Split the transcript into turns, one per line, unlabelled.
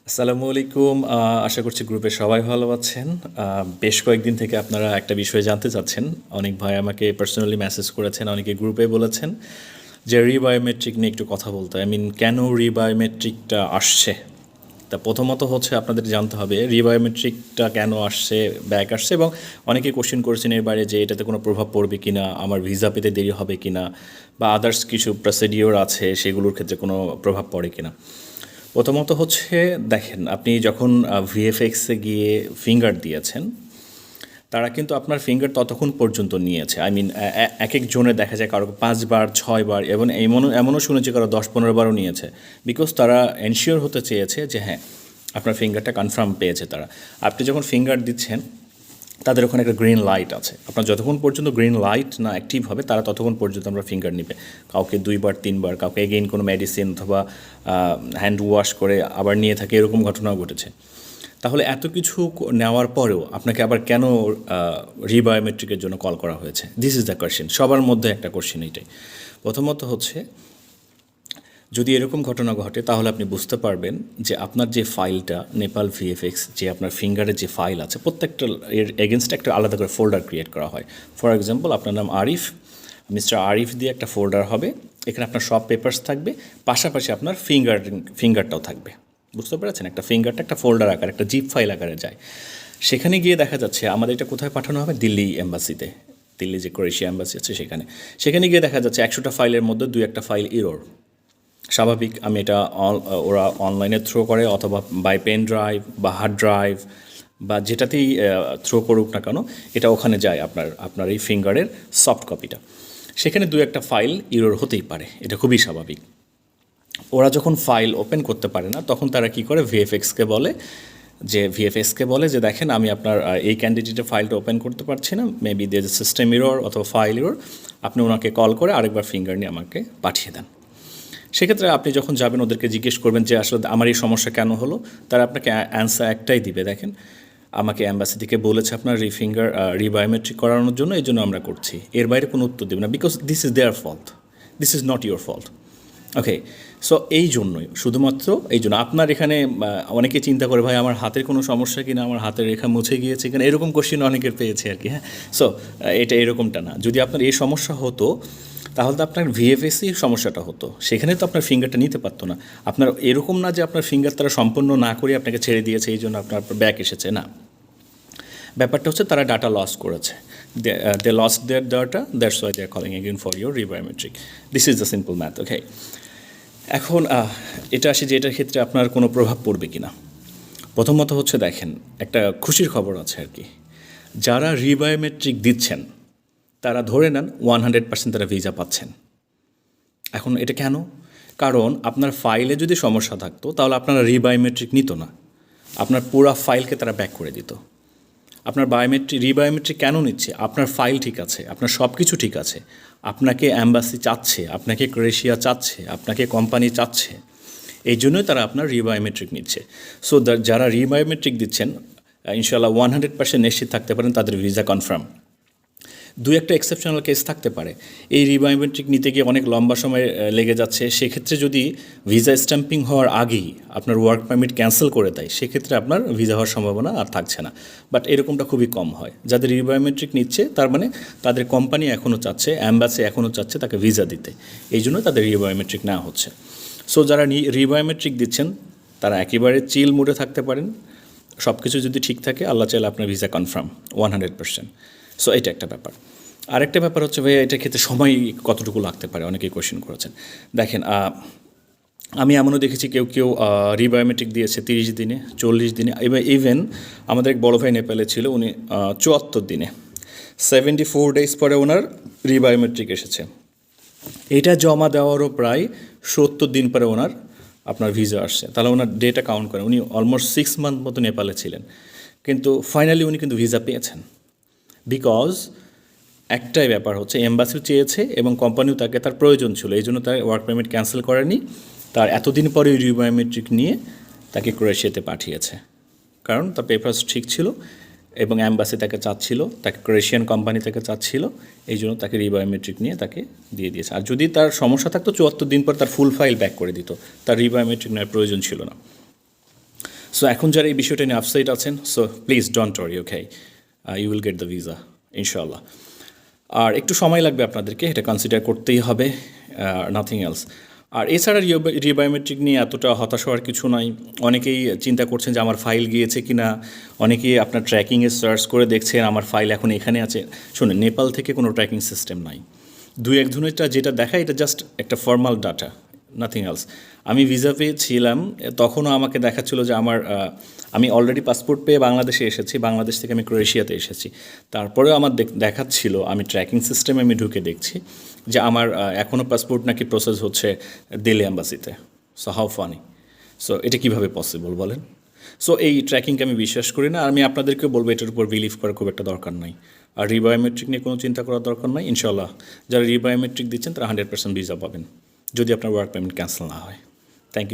আসসালামু আলাইকুম। আশা করছি গ্রুপে সবাই ভালো আছেন। বেশ কয়েকদিন থেকে আপনারা একটা বিষয় জানতে চাচ্ছেন। অনেক ভাই আমাকে পার্সোনালি মেসেজ করেছেন, অনেকে গ্রুপে বলেছেন যে রিবায়োমেট্রিক নিয়ে একটু কথা বলতে। কেন রিবায়োমেট্রিকটা আসছে? তা প্রথমত হচ্ছে আপনাদের জানতে হবে রিবায়োমেট্রিকটা কেন আসছে, ব্যাক আসছে, এবং অনেকে কোশ্চেন করেছেন এর বাইরে যে এটাতে কোনো প্রভাব পড়বে কিনা, আমার ভিসা পেতে দেরি হবে কিনা, বা আদার্স কিছু প্রসিডিওর আছে সেগুলোর ক্ষেত্রে কোনো প্রভাব পড়ে কিনা। প্রথমত হচ্ছে দেখেন, আপনি যখন ভিএফএক্সে গিয়ে ফিঙ্গার দিয়েছেন, তারা কিন্তু আপনার ফিঙ্গার ততক্ষণ পর্যন্ত নিয়েছে। এক এক জনে দেখা যায় কারো 5 বার 6 বার, এবং এমনও শুনেছি কারো 10-15 বারও নিয়েছে। বিকজ তারা এনশিওর হতে চেয়েছে যে হ্যাঁ, আপনার ফিঙ্গারটা কনফার্ম পেয়েছে তারা। আপনি যখন ফিঙ্গার দিচ্ছেন, তাদের ওখানে একটা গ্রিন লাইট আছে। আপনার যতক্ষণ পর্যন্ত গ্রিন লাইট না অ্যাক্টিভ হবে, তারা ততক্ষণ পর্যন্ত আমরা ফিঙ্গার নেবে। কাউকে 2 বার 3 বার, কাউকে এগেইন কোনো মেডিসিন অথবা হ্যান্ড ওয়াশ করে আবার নিয়ে থাকে, এরকম ঘটনাও ঘটেছে। তাহলে এত কিছু নেওয়ার পরেও আপনাকে আবার কেন রিবায়োমেট্রিকের জন্য কল করা হয়েছে? দিস ইজ দ্য কোয়েশ্চেন, সবার মধ্যে একটা কোয়েশ্চেন এইটাই। প্রথমত হচ্ছে, যদি এরকম ঘটনা ঘটে তাহলে আপনি বুঝতে পারবেন যে আপনার যে ফাইলটা নেপাল ভিএফএক্স, যে আপনার ফিঙ্গারের যে ফাইল আছে, প্রত্যেকটা এর এগেনস্টে একটা আলাদা করে ফোল্ডার ক্রিয়েট করা হয়। ফর এক্সাম্পল, আপনার নাম আরিফ, মিস্টার আরিফ দিয়ে একটা ফোল্ডার হবে। এখানে আপনার সব পেপারস থাকবে, পাশাপাশি আপনার ফিঙ্গারটাও থাকবে। বুঝতে পেরেছেন? একটা ফিঙ্গারটা একটা ফোল্ডার আকার, একটা জিপ ফাইল আকারে যায়। সেখানে গিয়ে দেখা যাচ্ছে আমাদের এটা কোথায় পাঠানো হবে? দিল্লি এম্বাসিতে, দিল্লি যে ক্রোয়েশিয়া এম্বাসি আছে সেখানে গিয়ে দেখা যাচ্ছে 100টা ফাইলের মধ্যে 2-1টা ফাইল ইরোর। স্বাভাবিক, আমি এটা ওরা অনলাইনে থ্রো করে, অথবা বাই পেন ড্রাইভ বা হার্ড ড্রাইভ বা যেটাতেই থ্রো করুক না কেন, এটা ওখানে যায় আপনার এই ফিঙ্গারের সফট কপিটা। সেখানে 2-1টা ফাইল ইরোর হতেই পারে, এটা খুবই স্বাভাবিক। ওরা যখন ফাইল ওপেন করতে পারে না, তখন তারা কি করে, ভিএফএক্সকে বলে যে দেখেন, আমি আপনার এই ক্যান্ডিডেটের ফাইলটা ওপেন করতে পারছি না, মেবি দের সিস্টেম ইরোর অথবা ফাইল ইরোর, আপনি ওনাকে কল করে আরেকবার ফিঙ্গার নিয়ে আমাকে পাঠিয়ে দেন। সেক্ষেত্রে আপনি যখন যাবেন, ওদেরকে জিজ্ঞেস করবেন যে আসলে আমার এই সমস্যা কেন হলো। তারা আপনাকে অ্যান্সার একটাই দিবে, দেখেন, আমাকে অ্যাম্বাসি থেকে বলেছে আপনার রিবায়োমেট্রিক করানোর জন্য, এই জন্য আমরা করছি। এর বাইরে কোনো উত্তর দেবে না, because this is their fault, this is not your fault. Okay, so এই জন্যই, শুধুমাত্র এই জন্য আপনার এখানে অনেকে চিন্তা করে, ভাই আমার হাতের কোনো সমস্যা কিনা, আমার হাতের রেখা মুছে গিয়েছে কিনা, এরকম কোশ্চেন অনেকের পেয়েছে আর কি। হ্যাঁ, সো এটা এরকমটা না। যদি আপনার এই সমস্যা হতো, তাহলে তো আপনার ভিএফএসি সমস্যাটা হতো, সেখানে তো আপনার ফিঙ্গারটা নিতে পারতো না। আপনার এরকম না যে আপনার ফিঙ্গার তারা সম্পূর্ণ না করে আপনাকে ছেড়ে দিয়েছে, এই জন্য আপনার ব্যাক এসেছে, না। ব্যাপারটা হচ্ছে তারা ডাটা লস করেছে, they lost their data, that's why they are calling again for your rebiometric. This is the simple math. Okay, এখন এটা আসে যে এটার ক্ষেত্রে আপনার কোনো প্রভাব পড়বে কি না। প্রথমত হচ্ছে দেখেন, একটা খুশির খবর আছে আর কি। যারা রিবায়োমেট্রিক দিচ্ছেন, তারা ধরে নেন 100% তারা ভিসা পাচ্ছেন। এখন এটা কেন? কারণ আপনার ফাইলে যদি সমস্যা থাকতো, তাহলে আপনারা রিবায়োমেট্রিক নিত না, আপনার পুরো ফাইলকে তারা ব্যাক করে দিত। আপনার রিবায়োমেট্রিক কেন নিচ্ছে? আপনার ফাইল ঠিক আছে, আপনার সব কিছু ঠিক আছে, আপনাকে অ্যাম্বাসি চাচ্ছে, আপনাকে ক্রোয়েশিয়া চাচ্ছে, আপনাকে কোম্পানি চাচ্ছে, এই জন্যই তারা আপনার রিবায়োমেট্রিক নিচ্ছে। সো যারা রিবায়োমেট্রিক দিচ্ছেন, ইনশাআল্লাহ 100% নিশ্চিত থাকতে পারেন তাদের ভিসা কনফার্ম। 2-1টা এক্সেপশনাল কেস থাকতে পারে, এই রিবায়োমেট্রিক নিতে গিয়ে অনেক লম্বা সময় লেগে যাচ্ছে, সেক্ষেত্রে যদি ভিসা স্ট্যাম্পিং হওয়ার আগেই আপনার ওয়ার্ক পারমিট ক্যান্সেল করে দেয়, সেক্ষেত্রে আপনার ভিসা হওয়ার সম্ভাবনা আর থাকছে না। বাট এরকমটা খুবই কম হয়। যাদের রিবায়োমেট্রিক নিচ্ছে, তার মানে তাদের কোম্পানি এখনও চাচ্ছে, অ্যাম্বাসি এখনও চাচ্ছে তাকে ভিসা দিতে, এই জন্য তাদের রিবায়োমেট্রিক নেওয়া হচ্ছে। সো যারা রিবায়োমেট্রিক দিচ্ছেন, তারা একেবারে চিল মুডে থাকতে পারেন। সব কিছু যদি ঠিক থাকে, আল্লাহ চাইলে আপনার ভিসা কনফার্ম 100%। সো এটা একটা ব্যাপার। আরেকটা ব্যাপার হচ্ছে, ভাইয়া এটার ক্ষেত্রে সময় কতটুকু লাগতে পারে, অনেকেই কোয়েশ্চেন করেছেন। দেখেন, আমি এমনও দেখেছি কেউ কেউ রিবায়োমেট্রিক দিয়েছে 30 দিনে, 40 দিনে, ইভেন আমাদের এক বড় ভাই নেপালে ছিল, উনি 74 দিনে, 74 ডেজ পরে ওনার রিবায়োমেট্রিক এসেছে। এটা জমা দেওয়ারও প্রায় 70 দিন পরে ওনার আপনার ভিসা আসছে। তাহলে ওনার ডেটা কাউন্ট করেন, উনি অলমোস্ট 6 মান্থ মতো নেপালে ছিলেন, কিন্তু ফাইনালি উনি কিন্তু ভিসা পেয়েছেন। বিকজ একটাই ব্যাপার হচ্ছে, এম্বাসিও চেয়েছে এবং কোম্পানিও তাকে, তার প্রয়োজন ছিল, এই জন্য তার ওয়ার্ক পারমিট ক্যান্সেল করেনি, তার এতদিন পরে রিবায়োমেট্রিক নিয়ে তাকে ক্রোয়েশিয়াতে পাঠিয়েছে। কারণ তার পেপারস ঠিক ছিল এবং অ্যাম্বাসি তাকে চাচ্ছিল, তাকে ক্রোয়েশিয়ান কোম্পানি তাকে চাচ্ছিল, এই জন্য তাকে রিবায়োমেট্রিক নিয়ে তাকে দিয়ে দিয়েছে। আর যদি তার সমস্যা থাকতো, 74 দিন পর তার ফুল ফাইল ব্যাক করে দিত, তার রিবায়োমেট্রিক নেওয়ার প্রয়োজন ছিল না। সো এখন যারা এই বিষয়টা নিয়ে আপসাইট আছেন, so please don't worry, okay, you will get the visa ইনশাল্লাহ। আর একটু সময় লাগবে আপনাদেরকে, এটা কনসিডার করতেই হবে, নাথিং এলস। আর এছাড়া রিবায়োমেট্রিক নিয়ে এতটা হতাশ হওয়ার কিছু নাই। অনেকেই চিন্তা করছেন যে আমার ফাইল গিয়েছে কি না, অনেকেই আপনার ট্র্যাকিংয়ে সার্চ করে দেখছেন আমার ফাইল এখন এখানে আছে। শুনুন, নেপাল থেকে কোনো ট্র্যাকিং সিস্টেম নাই। দুই এক ধরনেরটা যেটা দেখায় এটা জাস্ট একটা ফর্মাল ডাটা, নাথিং এলস। আমি ভিসা পেয়েছিলাম, তখনও আমাকে দেখাচ্ছিল যে আমি অলরেডি পাসপোর্ট পেয়ে বাংলাদেশে এসেছি, বাংলাদেশ থেকে আমি ক্রোয়েশিয়াতে এসেছি। তারপরেও আমার দেখাচ্ছিল, আমি ট্র্যাকিং সিস্টেমে আমি ঢুকে দেখছি যে আমার এখনও পাসপোর্ট নাকি প্রসেস হচ্ছে দিল্লি অ্যাম্বাসিতে। So how funny! সো এটা কীভাবে পসিবল বলেন? সো এই ট্র্যাকিংকে আমি বিশ্বাস করি না। আর আমি আপনাদেরকেও বলবো এটার উপর বিলিভ করার খুব একটা দরকার নাই। আর রিবায়োমেট্রিক নিয়ে কোনো চিন্তা করার দরকার নাই। ইনশাল্লাহ যারা রিবায়োমেট্রিক দিচ্ছেন তারা 100% ভিসা পাবেন, যদি আপনার ওয়ার্ক পারমিট ক্যান্সেল না হয়। Thank you.